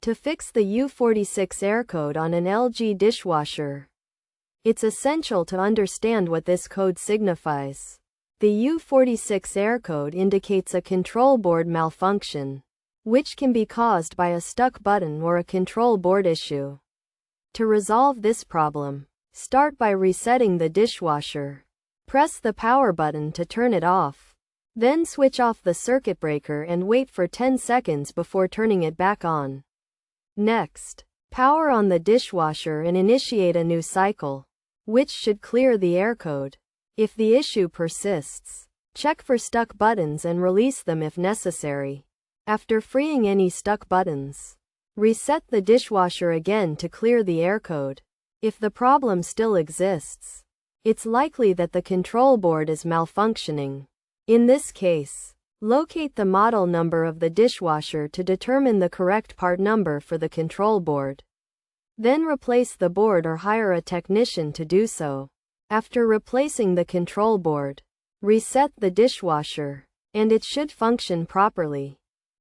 To fix the U46 error code on an LG dishwasher, it's essential to understand what this code signifies. The U46 error code indicates a control board malfunction, which can be caused by a stuck button or a control board issue. To resolve this problem, start by resetting the dishwasher. Press the power button to turn it off. Then switch off the circuit breaker and wait for 10 seconds before turning it back on. Next, power on the dishwasher and initiate a new cycle, which should clear the error code. If the issue persists, check for stuck buttons and release them if necessary. After freeing any stuck buttons, reset the dishwasher again to clear the error code. If the problem still exists, it's likely that the control board is malfunctioning. In this case, locate the model number of the dishwasher to determine the correct part number for the control board. Then replace the board or hire a technician to do so. After replacing the control board, reset the dishwasher, and it should function properly.